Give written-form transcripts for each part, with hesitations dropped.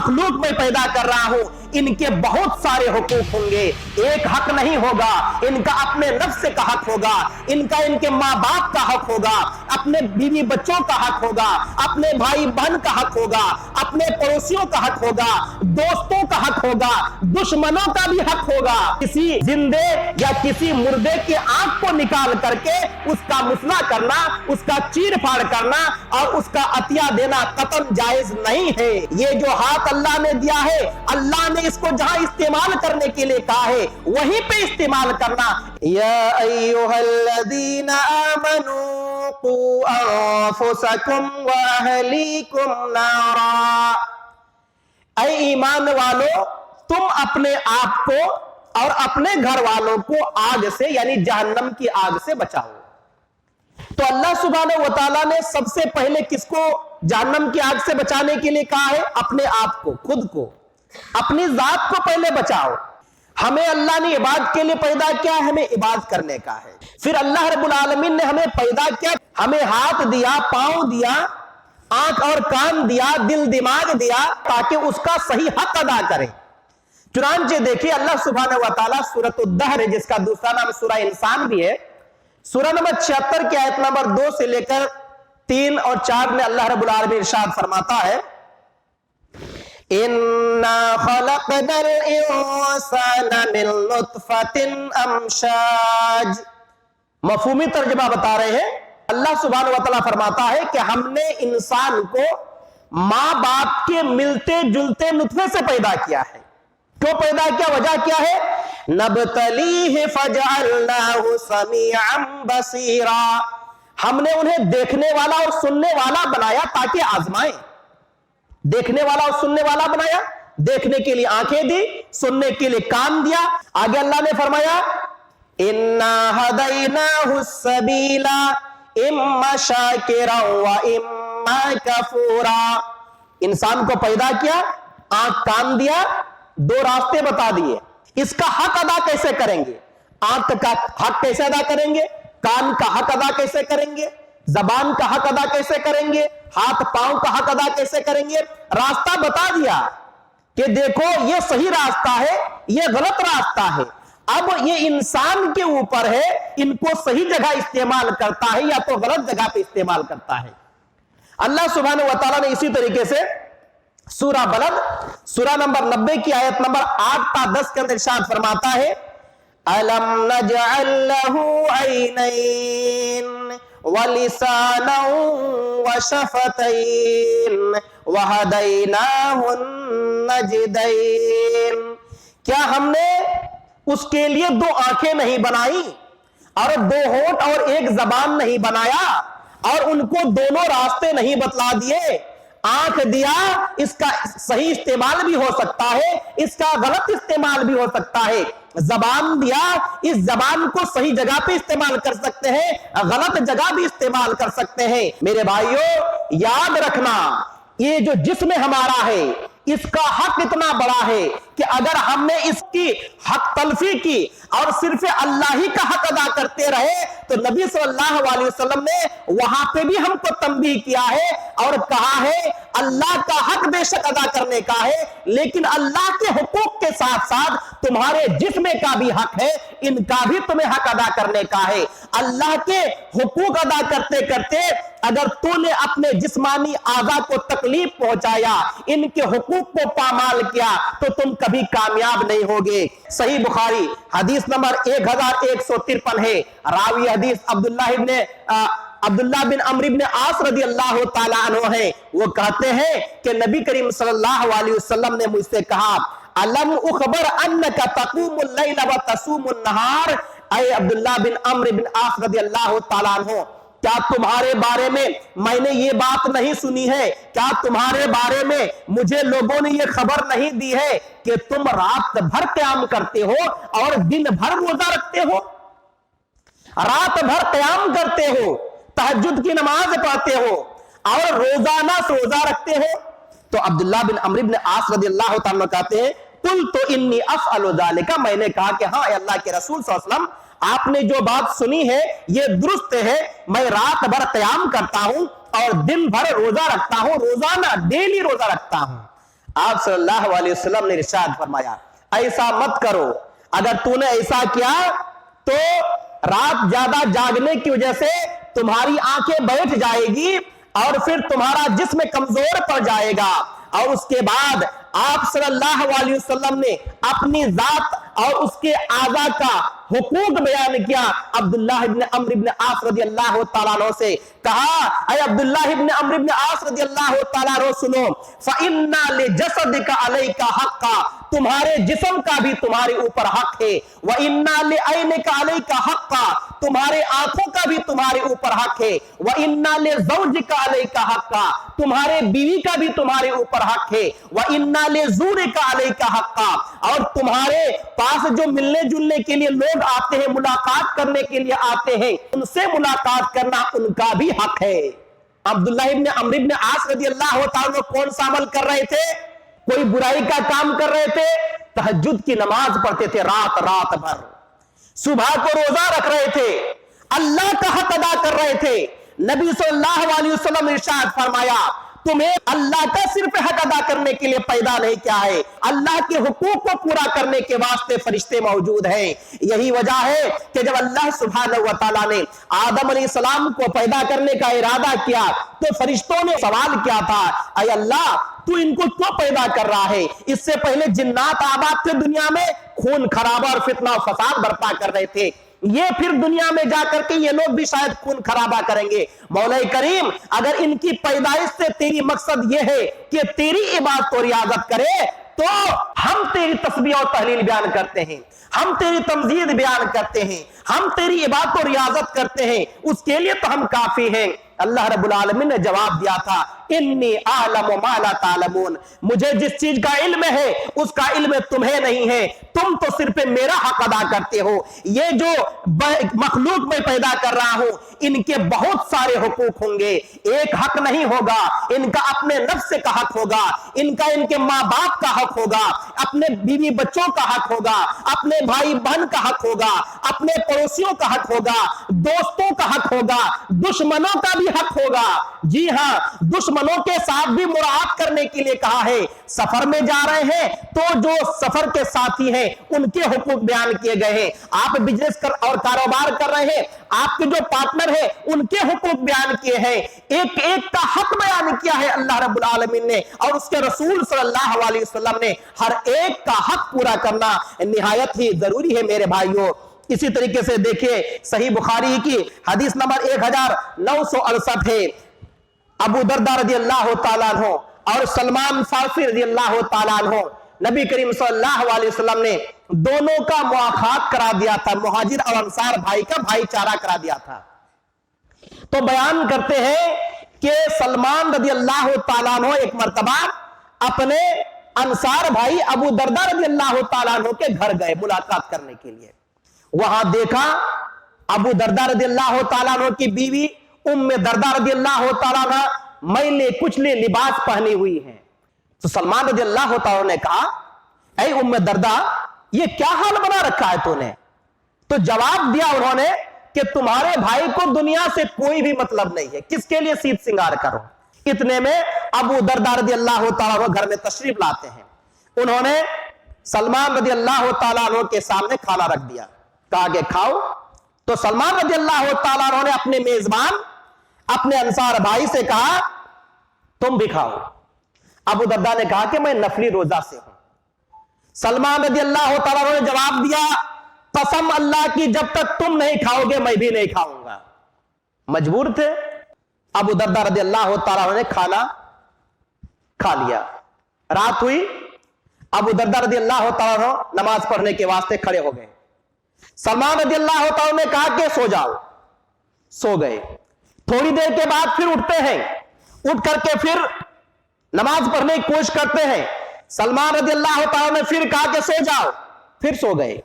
मखलूक में पैदा कर रहा हूं, इनके बहुत सारे हुकूक होंगे, एक हक नहीं होगा। इनका अपने नफ्स का हक होगा, इनका इनके माँ बाप का हक होगा, अपने बीवी बच्चों का हक होगा, अपने भाई बहन का हक होगा, अपने पड़ोसियों का हक होगा, दोस्तों का हक होगा, दुश्मनों का भी हक होगा। किसी जिंदे या किसी मुर्दे के आंख को निकाल करके उसका मुसला करना, उसका चीर फाड़ करना और उसका अतिया देना कतन जायज नहीं है। ये जो हाथ अल्लाह ने दिया है, अल्लाह ने इसको जहां इस्तेमाल करने के लिए कहा है वहीं पे इस्तेमाल करना। या अय्युहल्लज़ीना आमनू क़ू अनफुसकुम व अहलीकुम नारा, ऐ ईमान वालों, तुम अपने आप को और अपने घर वालों को आग से यानी जहन्नम की आग से बचाओ। तो अल्लाह सुब्हानहू व तआला ने सबसे पहले किसको जहन्नम की आग से बचाने के लिए कहा है? अपने आप को, खुद को, अपनी जात को पहले बचाओ। हमें अल्लाह ने इबादत के लिए पैदा किया, हमें इबादत करने का है। फिर अल्लाह रब्बुल आलमीन ने हमें पैदा किया, हमें हाथ दिया, पांव दिया, आंख और कान दिया, दिल दिमाग दिया, ताकि उसका सही हक अदा करें। चुनांचे देखिए अल्लाह सुब्हानहू व तआला सूरतुद्दहर, जिसका दूसरा नाम सूरा इंसान भी है, सूरा नंबर 76 की आयत नंबर 2 से लेकर 3 और 4 में अल्लाह रब्बुल आलमीन इरशाद फरमाता है, इन्ना खलक़नल इंसाना मिन नुत्फतिन अमशाज। मफहूमी तर्जुमा बता रहे हैं, अल्लाह सुब्हानहू व तआला फरमाता है कि हमने इंसान को मां बाप के मिलते जुलते नुत्फे से पैदा किया है। क्यों पैदा किया? वजह क्या है? नबतलीहि फजअलनाहु समीअन बसीरा, हमने उन्हें देखने वाला और सुनने वाला बनाया ताकि आजमाएं। देखने वाला और सुनने वाला बनाया, देखने के लिए आंखें दी, सुनने के लिए कान दिया। आगे अल्लाह ने फरमाया, इन्ना हदैनाहु सबीला इम्मा शाकिरा व इम्मा कफूरा। इंसान को पैदा किया, आंख कान दिया, 2 रास्ते बता दिए। इसका हक अदा कैसे करेंगे? आंख का हक कैसे अदा करेंगे? कान का हक अदा कैसे करेंगे? जबान का हक अदा कैसे करेंगे? हाथ पांव का हक अदा कैसे करेंगे? रास्ता बता दिया कि देखो ये सही रास्ता है, ये गलत रास्ता है। अब ये इंसान के ऊपर है, इनको सही जगह इस्तेमाल करता है या तो गलत जगह पे इस्तेमाल करता है। अल्लाह सुब्हानहू व तआला ने इसी तरीके से सूरा बलद सूरा नंबर 90 की आयत नंबर 8 ता 10 के अंदर इरशाद फरमाता है, अलम नजअल लहू ऐनैन व लिसानन व शफतैन व हदैनाहु नजदैन। क्या हमने उसके लिए 2 आंखें नहीं बनाई और 2 होंठ और 1 जबान नहीं बनाया और उनको दोनों रास्ते नहीं बतला दिए? आंख दिया, इसका सही इस्तेमाल भी हो सकता है, इसका गलत इस्तेमाल भी हो सकता है। जबान दिया, इस जबान को सही जगह पे इस्तेमाल कर सकते हैं, गलत जगह भी इस्तेमाल कर सकते हैं। मेरे भाइयों याद रखना, ये जो जिस्म हमारा है इसका हक इतना बड़ा है कि अगर हमने इसकी हक तलफी की और सिर्फ अल्लाह ही का हक अदा करते रहे तो नबी सल्लल्लाहु अलैहि वसल्लम ने वहां पे भी हमको तंबीह किया है और कहा है अल्लाह का हक बेशक अदा करने का है, लेकिन अल्लाह के हुकूक के साथ साथ तुम्हारे जिस्म का भी हक है, इनका भी तुम्हें हक अदा करने का है। अल्लाह के हुकूक अदा करते करते अगर तूने अपने जिस्मानी आज़ा को तकलीफ पहुंचाया, इनके हुकूक को पामाल किया, तो तुम कभी कामयाब नहीं होगे। सही बुखारी हदीस नंबर 1153 है। रावी हदीस अब्दुल्लाह बिन अम्र इब्न आस रदी अल्लाह ताला अन्हु है। वो कहते हैं कि नबी करीम सल्लल्लाहु अलैहि वसल्लम ने मुझसे कहा, अलम उखबर अन्नका तक़ूमुल लैल व तसूमुन नहार। ऐ अब्दुल्लाह बिन अम्र बिन आस रदी अल्लाह ताला अन्हु, क्या तुम्हारे बारे में मैंने ये बात नहीं सुनी है? क्या तुम्हारे बारे में मुझे लोगों ने ये खबर नहीं दी है कि तुम रात भर क़याम करते हो और दिन भर रोजा रखते हो? रात भर क़याम करते हो, तहज्जुद की नमाज पढ़ते हो और रोजाना रोजा रखते हो। तो अब्दुल्लाह बिन अम्र इब्न आस रदियल्लाहु ताला कहते हैं, कुल तो इन्नी अफ़अलु ज़ालिका, मैंने कहा कि हाँ अल्लाह के रसूल सल्लल्लाहु अलैहि वसल्लम आपने जो बात सुनी है ये दुरुस्त है। मैं रात भर क़याम करता हूं और दिन भर रोजा रखता हूं, रोजाना डेली रोजा रखता हूं। आप सल्लल्लाहु अलैहि वसल्लम ने इरशाद फरमाया, ऐसा मत करो, अगर तूने ऐसा किया तो रात ज्यादा जागने की वजह से तुम्हारी आंखें बैठ जाएगी और फिर तुम्हारा जिस्म कमजोर पड़ जाएगा। और उसके बाद आप सल्लल्लाहु अलैहि वसल्लम ने अपनी जात और उसके आज़ा का हुकूक बयान किया। अब्दुल्लाह इब्न अम्र इब्न आस रदियल्लाहु ताला अन्हु से कहा, अय अब्दुल्लाह इब्न अम्र इब्न आस रदियल्लाहु ताला अन्हु सुनो, फ़इन्ना लिजसदिका अलैका हक़्क़ा, तुम्हारे जिस्म का भी तुम्हारे ऊपर हक है, व इन्ना लिअयनिका अलैका हक़्क़ा, तुम्हारे आंखों का भी तुम्हारे ऊपर हक है, व इन्ना लिज़ौजिका अलैका हक़्क़ा, तुम्हारे बीवी का भी तुम्हारे ऊपर हक है, व इन्ना लिज़ूरिका अलैका हक़्क़ा, और तुम्हारे पास जो मिलने जुलने के लिए लोग आते हैं, मुलाकात करने के लिए आते हैं, उनसे मुलाकात करना उनका भी हक है। अब्दुल्लाह इब्न अम्र इब्न आस रदियल्लाहु ताला कौन सा अमल कर रहे थे? कोई बुराई का काम कर रहे थे, तहज्जुद की नमाज पढ़ते थे रात रात भर, सुबह को रोजा रख रहे थे, अल्लाह का हक अदा कर रहे थे। नबी सल्लल्लाहु अलैहि वसल्लम ने इरशाद फरमाया, तुम्हें अल्लाह का सिर्फ हक अदा करने के लिए पैदा नहीं किया है, अल्लाह के हुकूक को पूरा करने के वास्ते फरिश्ते मौजूद हैं। यही वजह है कि जब अल्लाह सुब्हानहू व तआला ने आदम अलैहिस्सलाम को पैदा करने का इरादा किया तो फरिश्तों ने सवाल किया था, अय अल्लाह तू इनको क्यों पैदा कर रहा है? इससे पहले जिन्नात आबाद थे दुनिया में, खून खराबा और फितना और फसाद बर्पा कर रहे थे, ये फिर दुनिया में जाकर के ये लोग भी शायद खून खराबा करेंगे। मौला करीम अगर इनकी पैदाइश से तेरी मकसद ये है कि तेरी इबादत और रियाजत करे, तो हम तेरी तस्बीह और तहलील बयान करते हैं, हम तेरी तमजीद बयान करते हैं, हम तेरी इबादत और रियाजत करते हैं, उसके लिए तो हम काफी हैं। अल्लाह रब्बुल आलमीन ने जवाब दिया था, इन्नी आलमु मा ला तालमून, मुझे जिस चीज का इल्म है उसका इल्म तुम्हें नहीं है, तुम तो सिर्फ मेरा हक अदा करते हो। ये जो मखलूक में पैदा कर रहा हूं, इनके बहुत सारे हुकूक होंगे, एक हक नहीं होगा। इनका अपने नफ्स का हक होगा, इनका इनके माँ बाप का हक होगा, अपने बीवी बच्चों का हक होगा, अपने भाई बहन का हक होगा, अपने पड़ोसियों का हक होगा, दोस्तों का हक होगा, दुश्मनों का भी हक होगा। जी हां, दुश्मनों के साथ भी मुराद करने के लिए कहा है। सफर में जा रहे हैं तो जो सफर के साथी हैं उनके हुकूक बयान किए गए हैं। आप बिजनेस कर और कारोबार कर रहे हैं, आपके जो पार्टनर है उनके हुकूक बयान किए हैं, एक एक का हक बयान किया है अल्लाह रब्बुल आलमीन ने, और उसके रसूल सल्लल्लाहु अलैहि वसल्लम ने। हर एक का हक पूरा करना निहायत ही जरूरी है मेरे भाइयों। इसी तरीके से देखिए सही बुखारी की हदीस नंबर 1968 है, अबू दरदा रज़ियल्लाहु ताला अन्हु और सलमान फारसी रज़ियल्लाहु ताला अन्हु, नबी करीम सल्लल्लाहु अलैहि वसल्लम ने दोनों का मुआखात करा दिया था, मुहाजिर और अंसार भाई का भाईचारा करा दिया था। तो बयान करते हैं कि सलमान रज़ियल्लाहु ताला अन्हु एक मर्तबा अपने अंसार भाई अबू दरदा रज़ियल्लाहु ताला अन्हु के घर गए मुलाकात करने के लिए। वहां देखा अबू दरदा रज़ियल्लाहु ताला अन्हु की बीवी उम्मे दरदा रज़ियल्लाहु ताला अन्हा मैले कुचले लिबास पहनी हुई है। तो सलमान रज़ियल्लाहु ताला ने कहा, ऐ उम्मे दरदा ये क्या हाल बना रखा है तूने? तो जवाब दिया उन्होंने कि तुम्हारे भाई को दुनिया से कोई भी मतलब नहीं है, किसके लिए सीत सिंगार करो। इतने में अबू दरदा रज़ियल्लाहु ताला अन्हु घर में तशरीफ लाते हैं। उन्होंने सलमान रज़ियल्लाहु ताला अन्हु के सामने खाना रख दिया, कहा कि खाओ। तो सलमान रज़ियल्लाहु ताला अन्हु ने अपने मेजबान अपने अंसार भाई से कहा, तुम भी खाओ। अबू दरदा ने कहा कि मैं नफली रोजा से हूं। सलमान रज़ियल्लाहु ताला अन्हु ने जवाब दिया, कसम अल्लाह की जब तक तुम नहीं खाओगे मैं भी नहीं खाऊंगा। मजबूर थे। अबू दरदा रज़ियल्लाहु ताला अन्हु ने खाना खा लिया। रात हुई, अबू दरदा रज़ियल्लाहु ताला अन्हु नमाज पढ़ने के वास्ते खड़े हो गए। सलमान रज़ियल्लाहु ताला ने कहा कि सो जाओ। सो गए। थोड़ी देर के बाद फिर उठते हैं, उठ करके फिर नमाज पढ़ने की कोशिश करते हैं। सलमान रज़ियल्लाहु ताला ने फिर कहा कि सो जाओ, फिर सो गए।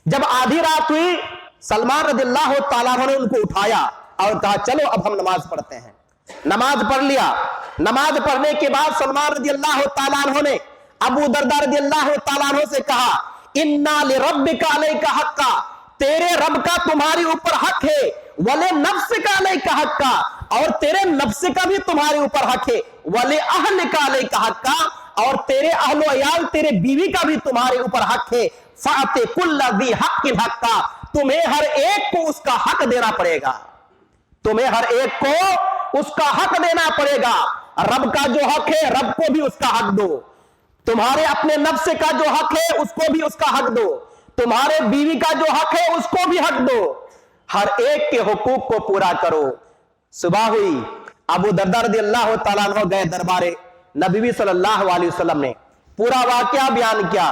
जब आधी रात हुई, सलमान रज़ियल्लाहु ताला ने उनको उठाया और कहा चलो अब हम नमाज पढ़ते हैं। नमाज पढ़ लिया। नमाज पढ़ने के बाद सलमान रज़ियल्लाहु ताला ने अबू दरदा रज़ियल्लाहु ताला से कहा, इन्ना लिरब्बिका अलैका हक्का, तेरे रब का तुम्हारे ऊपर हक है, वले नफ्स का अलैका हक्का, और तेरे नफ्स का भी तुम्हारे ऊपर हक है, वले अहलिका अलैका हक्का, اور तेरे अहलो अयाल, तेरे बीवी का भी तुम्हारे ऊपर हक है। फाते कुल्ला दी हक हक्का, तुम्हें हर एक को उसका हक देना पड़ेगा, तुम्हें हर एक को उसका हक देना पड़ेगा। रब का जो हक है रब को भी उसका हक दो, तुम्हारे अपने नफ्स का जो हक है उसको भी उसका हक दो, तुम्हारे बीवी का जो हक है उसको भी हक दो, हर एक के हुकूक को पूरा करो। सुबह हुई, अबू दरदा रज़ियल्लाहु ताला अन्हु गए दरबारे नबी सल्लल्लाहु अलैहि वसल्लम ने पूरा वाकया बयान किया।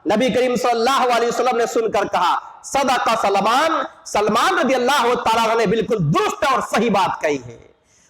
नबी करीम सल्लल्लाहु अलैहि वसल्लम ने सुनकर कहा, सदका सलमान, सलमान रज़ियल्लाहु ताला अन्हु ने बिल्कुल दुरुस्त और सही बात कही है।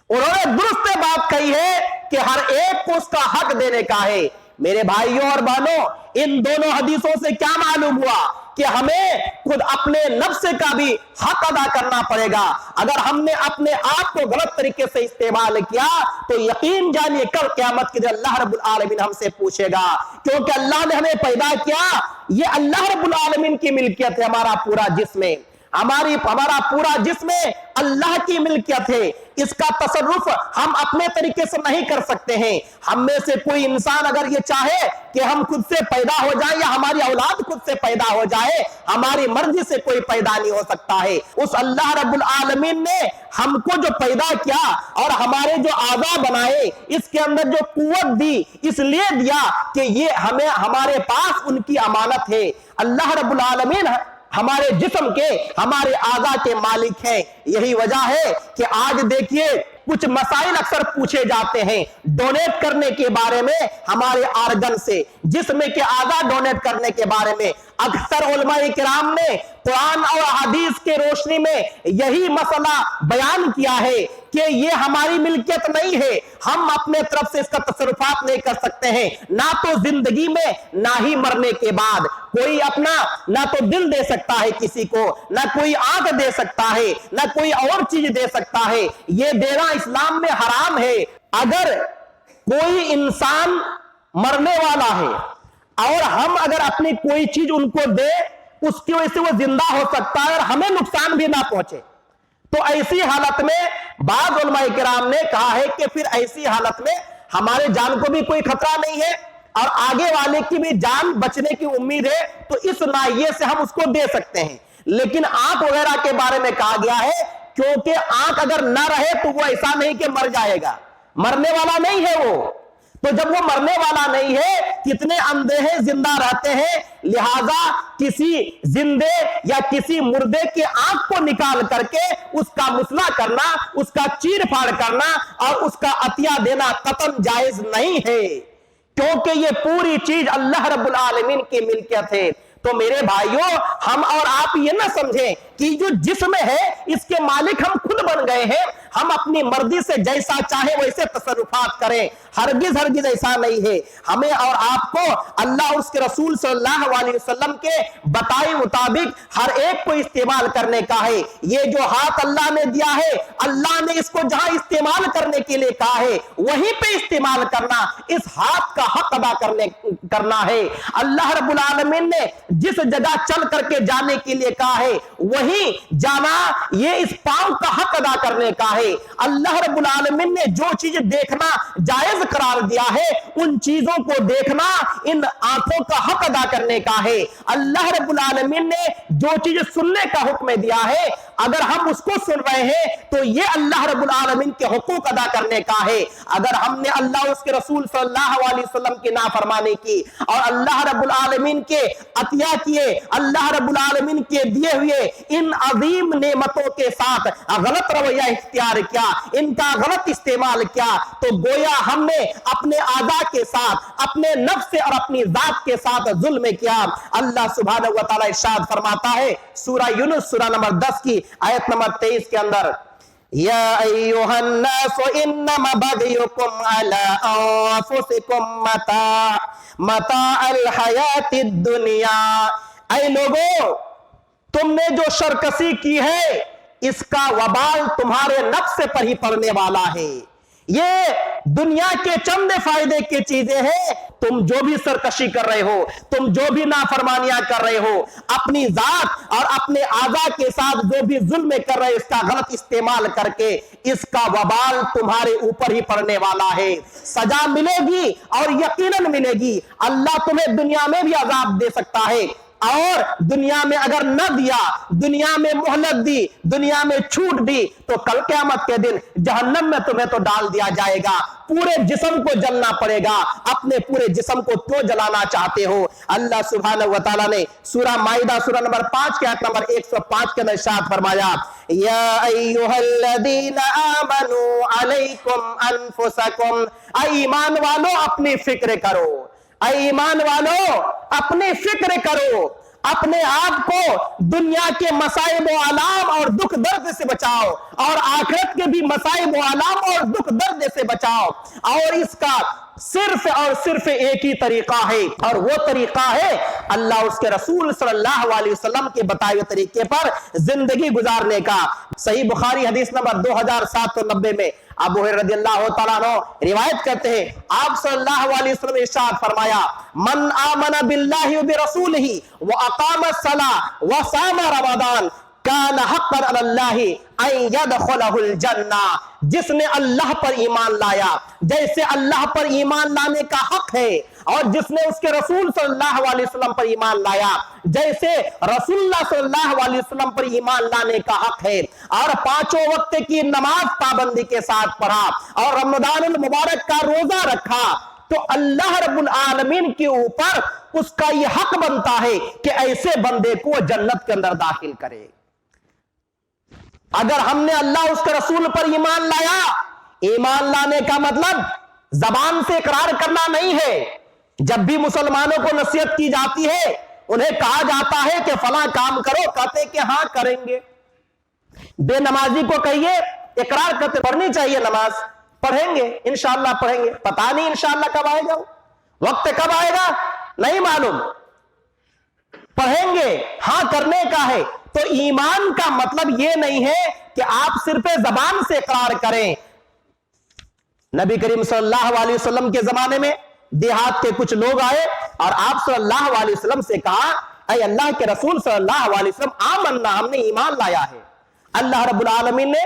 उन्होंने दुरुस्त बात कही है कि हर एक को उसका हक देने का है। मेरे भाइयों और बहनों, इन दोनों हदीसों से क्या मालूम हुआ कि हमें खुद अपने नफ्स का भी हक अदा करना पड़ेगा। अगर हमने अपने आप को गलत तरीके से इस्तेमाल किया तो यकीन जानिए कल क़यामत के दिन अल्लाह रब्बुल आलमीन हमसे पूछेगा, क्योंकि अल्लाह ने हमें पैदा किया, ये अल्लाह रब्बुल आलमीन की मिल्कियत है। हमारा पूरा जिस्म, हमारा पूरा जिस्म अल्लाह की मिल्कियत है। इसका तसर्रुफ हम अपने तरीके से नहीं कर सकते हैं। हम में से कोई इंसान अगर ये चाहे कि हम खुद से पैदा हो जाए या हमारी औलाद खुद से पैदा हो जाए, हमारी मर्जी से कोई पैदा नहीं हो सकता है। उस अल्लाह रब्बुल आलमीन ने हमको जो पैदा किया और हमारे जो आज़ा बनाए, इसके अंदर जो कुव्वत दी, इसलिए दिया कि ये हमें हमारे पास उनकी अमानत है। अल्लाह रब्बुल आलमीन हमारे जिस्म के, हमारे आज़ा के मालिक हैं। यही वजह है कि आज देखिए कुछ मसाइल अक्सर पूछे जाते हैं डोनेट करने के बारे में, हमारे आर्गन से जिस्म के आज़ा डोनेट करने के बारे में। अक्सर उलमाए किराम ने कुरान और हदीस के रोशनी में यही मसला बयान किया है कि ये हमारी मिल्कियत नहीं है, हम अपने तरफ से इसका तसर्रुफात नहीं कर सकते हैं, ना तो जिंदगी में ना ही मरने के बाद। कोई अपना ना तो दिल दे सकता है किसी को, ना कोई आंख दे सकता है, ना कोई और चीज दे सकता है। ये देना इस्लाम में हराम है। अगर कोई इंसान मरने वाला है और हम अगर अपनी कोई चीज उनको दे, उसकी वजह से वो जिंदा हो सकता है और हमें नुकसान भी ना पहुंचे, तो ऐसी हालत में बाज़ उलमाए किराम ने कहा है कि फिर ऐसी हालत में हमारे जान को भी कोई खतरा नहीं है और आगे वाले की भी जान बचने की उम्मीद है, तो इस नाहिये से हम उसको दे सकते हैं। लेकिन आंख वगैरह के बारे में कहा गया है, क्योंकि आंख अगर ना रहे तो वो ऐसा नहीं कि मर जाएगा, मरने वाला नहीं है वो। तो जब वो मरने वाला नहीं है, कितने अंधे हैं जिंदा रहते हैं, लिहाजा किसी जिंदे या किसी मुर्दे की आंख को निकाल करके उसका मुसला करना, उसका चीर फाड़ करना और उसका अतिया देना कतन जायज नहीं है, क्योंकि ये पूरी चीज अल्लाह रब्बुल आलमीन की मिल्कियत है। तो मेरे भाइयों, हम और आप ये ना समझें कि जो जिस्म है इसके मालिक हम खुद बन गए हैं, हम अपनी मर्जी से जैसा चाहे वैसे तसर्रुफात करें। हरगिज हरगिज ऐसा नहीं है। हमें और आपको अल्लाह और उसके रसूल सल्लल्लाहु अलैहि वसल्लम के बताए मुताबिक हर एक को इस्तेमाल करने का है। ये जो हाथ अल्लाह ने दिया है, अल्लाह ने इसको जहां इस्तेमाल करने के लिए कहा है वहीं पे इस्तेमाल करना, इस हाथ का हक अदा करना है। अल्लाह रब्बुल आलमीन ने जिस जगह चल करके जाने के लिए कहा है वहीं जाना, ये इस पांव का हक अदा करने का है। अल्लाह रब्बुल आलमीन ने जो चीज देखना जायज करार दिया है, उन चीजों को देखना इन आंखों का हक अदा करने का है। अल्लाह रब्बुल आलमीन ने जो चीज सुनने का हुक्म दिया है, अगर हम उसको सुन रहे हैं तो ये अल्लाह रब्बुल आलमीन के हुकूक अदा करने का है। अगर हमने अल्लाह और उसके रसूल सल्लल्लाहु अलैहि वसल्लम की नाफरमानी की और अल्लाह रब्बुल आलमीन के अतिया किए, अल्लाह रब्बुल आलमीन के दिए हुए इन अजीम नेमतों के साथ गलत रवैया इख्तियार किया, इनका गलत इस्तेमाल किया, तो गोया हमने अपने आज़ा के साथ, अपने नफ्स से और अपनी जात के साथ जुल्म किया। अल्लाह सुब्हानहू व तआला इरशाद फरमाता है सूरा यूनुस सूरा नंबर 10 की आयत नंबर 23 के अंदर, या अय्युहन नासु इन्नमा बग़युकुम अला अनफुसिकुम मताअल हयातिद दुनिया। ऐ लोगों, तुमने जो शरकसी की है इसका वबाल तुम्हारे नफ्स पर ही पड़ने वाला है। یہ دنیا کے چند فائدے کی چیزیں ہیں. تم جو بھی سرکشی کر رہے ہو, تم جو بھی نافرمانیاں کر رہے ہو, اپنی ذات اور اپنے اعضاء کے ساتھ جو بھی ظلم کر رہے, اس کا غلط استعمال کر کے اس کا وبال تمہارے اوپر ہی پڑنے والا ہے. سزا ملے گی اور یقیناً ملے گی. اللہ تمہیں دنیا میں بھی عذاب دے سکتا ہے, اور دنیا میں اگر نہ دیا, دنیا میں مہلت دی, دنیا میں چھوٹ دی, تو کل قیامت کے دن جہنم میں تمہیں تو ڈال دیا جائے گا. پورے جسم کو جلنا پڑے گا. اپنے پورے جسم کو کیوں جلانا چاہتے ہو؟ اللہ سبحانہ وتعالی نے سورہ مائدہ سورہ نمبر 5 کے آیت نمبر 105 کے اندر ارشاد فرمایا, یا ایھا الذین آمنوا علیکم انفسکم, اے ایمان والو اپنی فکر کرو, اے ایمان والو اپنی فکر کرو, اپنے آپ کو دنیا کے مصائب و آلام اور دکھ درد سے بچاؤ, اور آخرت کے بھی مصائب و آلام اور دکھ درد سے بچاؤ. اور اس کا صرف اور صرف ایک ہی طریقہ ہے, اور وہ طریقہ ہے اللہ اس کے رسول صلی اللہ علیہ وسلم کے بتائے ہوئے طریقے پر زندگی گزارنے کا. صحیح بخاری حدیث نمبر 2790 میں ابو ہریرہ رضی اللہ تعالیٰ عنہ روایت کرتے ہیں, آپ صلی اللہ علیہ وسلم نے ارشاد فرمایا, من آمن باللہ وبرسولہ واقام الصلاۃ وصام رمضان کان حقا علی اللہ ان یدخلہ الجنہ. جس نے اللہ پر ایمان لایا, جیسے اللہ پر ایمان لانے کا حق ہے, اور جس نے اس کے رسول صلی اللہ علیہ وسلم پر ایمان لایا جیسے رسول اللہ صلی اللہ علیہ وسلم پر ایمان لانے کا حق ہے, اور 5 وقت کی نماز پابندی کے ساتھ پڑھا, اور رمضان المبارک کا روزہ رکھا, تو اللہ رب العالمین کے اوپر اس کا یہ حق بنتا ہے کہ ایسے بندے کو جنت کے اندر داخل کرے. اگر ہم نے اللہ اس کے رسول پر ایمان لایا, ایمان لانے کا مطلب زبان سے اقرار کرنا نہیں ہے. جب بھی مسلمانوں کو نصیحت کی جاتی ہے, انہیں کہا جاتا ہے کہ فلاں کام کرو, کہتے کہ ہاں کریں گے. بے نمازی کو کہیے اقرار کرتے پڑھنی چاہیے نماز, پڑھیں گے انشاءاللہ پڑھیں گے, پتہ نہیں انشاءاللہ کب آئے گا, وقت کب آئے گا نہیں معلوم, پڑھیں گے ہاں کرنے کا ہے. تو ایمان کا مطلب یہ نہیں ہے کہ آپ صرف زبان سے اقرار کریں. نبی کریم صلی اللہ علیہ وسلم کے زمانے میں دیہات کے کچھ لوگ آئے اور آپ صلی اللہ علیہ وسلم سے کہا, اے اللہ کے رسول صلی اللہ علیہ وسلم, آمنا, ہم نے ایمان لایا ہے. اللہ رب العالمین نے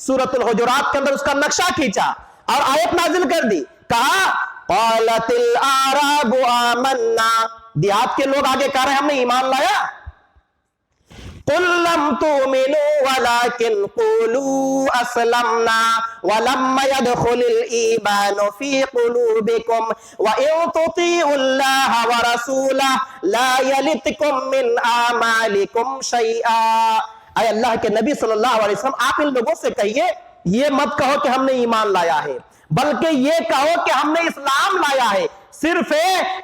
سورۃ الحجرات کے اندر اس کا نقشہ کھینچا اور آیت نازل کر دی, کہا قالت الاعراب آمنا, دیہات کے لوگ آگے کہہ رہے ہیں ہم نے ایمان لایا. قل لم تؤمنوا ولكن قولوا اسلمنا ولما يدخل الايمان في قلوبكم وان تطيعوا الله ورسوله لا يلتكم من اعمالكم شيئا. اے اللہ کے نبی صلی اللہ علیہ وسلم, آپ ان لوگوں سے کہیے, یہ مت کہو کہ ہم نے ایمان لایا ہے, بلکہ یہ کہو کہ ہم نے اسلام لایا ہے. صرف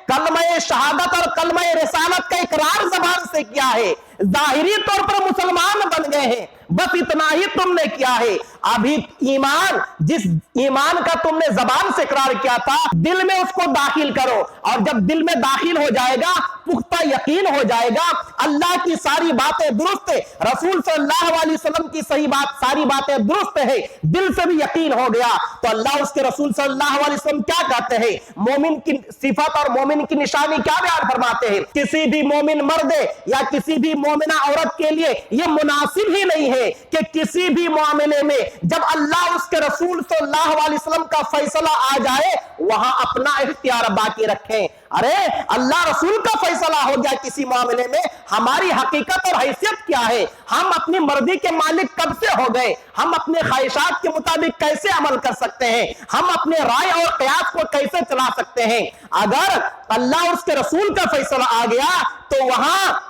کلمہ شہادت اور کلمہ رسالت کا اقرار زبان سے کیا ہے, ظاہری طور پر مسلمان بن گئے ہیں, بس اتنا ہی تم نے کیا ہے. ابھی ایمان, جس ایمان کا تم نے زبان سے اقرار کیا تھا, دل میں اس کو داخل کرو, اور جب دل میں داخل ہو جائے گا, پختہ یقین ہو جائے گا, اللہ کی ساری باتیں درست ہے, رسول صلی اللہ علیہ وسلم کی صحیح بات ساری باتیں درست ہے, دل سے بھی یقین ہو گیا, تو اللہ اس کے رسول صلی اللہ علیہ وسلم کیا کہتے ہیں, مومن کی صفت اور مومن کی نشانی کیا بیان فرماتے ہیں, کسی بھی مومن مرد یا کسی بھی مومنہ عورت کے لیے یہ مناسب ہی نہیں ہے کہ کسی بھی معاملے میں جب اللہ اس کے رسول صلی اللہ علیہ وسلم کا فیصلہ آ جائے وہاں اپنا اختیار باقی رکھیں. ارے اللہ رسول کا فیصلہ ہو گیا کسی معاملے میں, ہماری حقیقت اور حیثیت کیا ہے, ہم اپنی مرضی کے مالک کب سے ہو گئے, ہم اپنے خواہشات کے مطابق کیسے عمل کر سکتے ہیں, ہم اپنے رائے اور قیاس کو کیسے چلا سکتے ہیں. اگر اللہ اس کے رسول کا فیصلہ آ گیا تو وہاں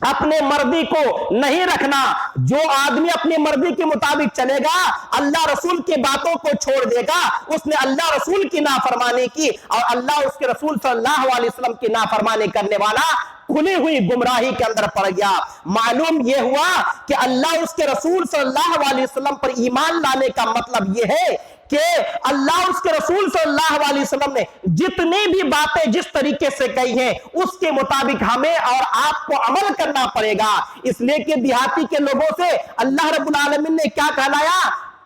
اپنے مرضی کو نہیں رکھنا. جو آدمی اپنی مرضی کے مطابق چلے گا, اللہ رسول کی باتوں کو چھوڑ دے گا, اس نے اللہ رسول کی نافرمانی کی, اور اللہ اس کے رسول صلی اللہ علیہ وسلم کی نافرمانی کرنے والا کھلی ہوئی گمراہی کے اندر پڑ گیا. معلوم یہ ہوا کہ اللہ اس کے رسول صلی اللہ علیہ وسلم پر ایمان لانے کا مطلب یہ ہے کہ اللہ اس کے رسول صلی اللہ علیہ وسلم نے جتنی بھی باتیں جس طریقے سے کہی ہیں اس کے مطابق ہمیں اور آپ کو عمل کرنا پڑے گا. اس لیے کہ دیہاتی کے لوگوں سے اللہ رب العالمین نے کیا کہلایا,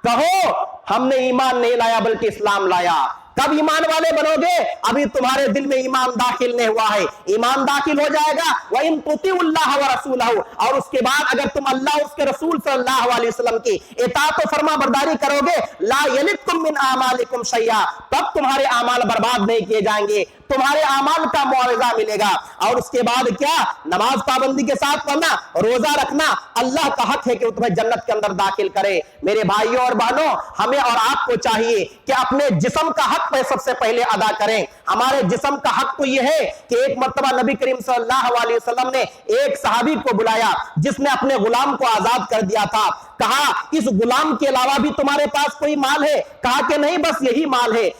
कहो हमने ईमान नहीं लाया बल्कि इस्लाम लाया। कब ईमान वाले बनोगे? अभी तुम्हारे दिल में ईमान दाखिल नहीं हुआ है। ईमान दाखिल हो जाएगा व इन तुतिउल्लाह व रसूलहू, और उसके बाद अगर तुम अल्लाह उसके रसूल सल्लल्लाहु अलैहि वसल्लम की इताअत और फरमा बरदारी करोगे, ला यलिदकुम मिन आमालिकुम शैया, तब तुम्हारे आमाल बर्बाद नहीं किए जाएंगे, तुम्हारे आमाल का मुआवजा मिलेगा। और उसके बाद क्या? नमाज पाबंदी के साथ पढ़ना, रोजा रखना, अल्लाह का हक है कि वो तुम्हें जन्नत के अंदर दाखिल करे। मेरे भाइयों और बहनों, हमें और आपको चाहिए कि अपने जिस्म का हक पे सबसे पहले अदा करें। हमारे जिस्म का हक तो यह है कि एक मर्तबा नबी करीम सल्लल्लाहु अलैहि वसल्लम ने एक सहाबी को बुलाया जिसने अपने गुलाम को आजाद कर दिया था। कहा इस गुलाम के अलावा भी तुम्हारे पास कोई माल है? कहा कि नहीं, बस यही माल है।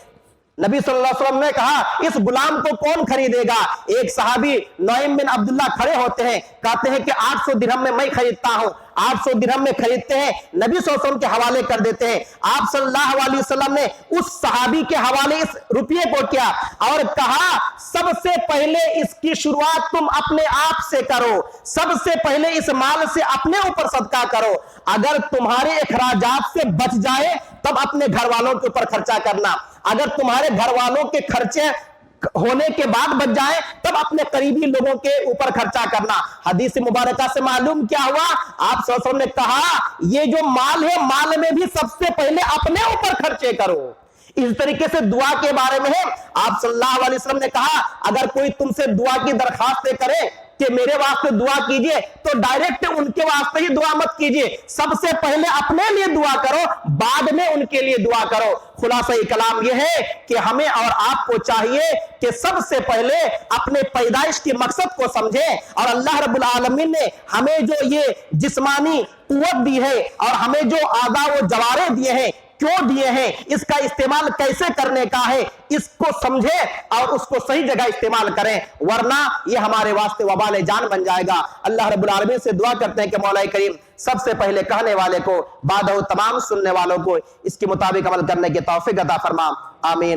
नबी सल्लल्लाहु अलैहि वसल्लम ने कहा इस गुलाम को कौन खरीदेगा? एक सहाबी नईम बिन अब्दुल्लाह खड़े होते हैं, कहते हैं कि 800 दिरहम में मैं खरीदता हूं। 800 दिरहम में खरीदते हैं, नबी सल्लल्लाहु अलैहि वसल्लम के हवाले कर देते हैं। आप सल्लल्लाहु अलैहि वसल्लम ने उस सहाबी के हवाले इस रुपये को किया और कहा सबसे पहले इसकी शुरुआत तुम अपने आप से करो, सबसे पहले इस माल से अपने ऊपर सदका करो। अगर तुम्हारे अखराजात से बच जाए तब अपने घर वालों के ऊपर खर्चा करना, अगर तुम्हारे घर वालों के खर्चे होने के बाद बच जाए तब अपने करीबी लोगों के ऊपर खर्चा करना। हदीस मुबारका से मालूम क्या हुआ? आप सल्लल्लाहु अलैहि वसल्लम ने कहा ये जो माल है, माल में भी सबसे पहले अपने ऊपर खर्चे करो। इस तरीके से दुआ के बारे में है, आप सल्लल्लाहु अलैहि वसल्लम ने कहा अगर कोई तुमसे दुआ की दरखास्त करे कि मेरे वास्ते दुआ कीजिए, तो डायरेक्ट उनके वास्ते ही दुआ मत कीजिए, सबसे पहले अपने लिए दुआ करो, बाद में उनके लिए दुआ करो। खुलासा कलाम यह है कि हमें और आपको चाहिए कि सबसे पहले अपने पैदाइश के मकसद को समझें, और अल्लाह रब्बुल आलमीन ने हमें जो ये जिस्मानी कुव्वत दी है और हमें जो आज़ा व जवारे दिए हैं, क्यों दिए हैं, इसका इस्तेमाल कैसे करने का है, इसको समझें और उसको सही जगह इस्तेमाल करें, वरना ये हमारे वास्ते वबाल जान बन जाएगा। अल्लाह रब्बुल आलमीन से दुआ करते हैं कि मौला करीम सबसे पहले कहने वाले को बाद तमाम सुनने वालों को इसके मुताबिक अमल करने की तौफीक अता फरमा। आमीन।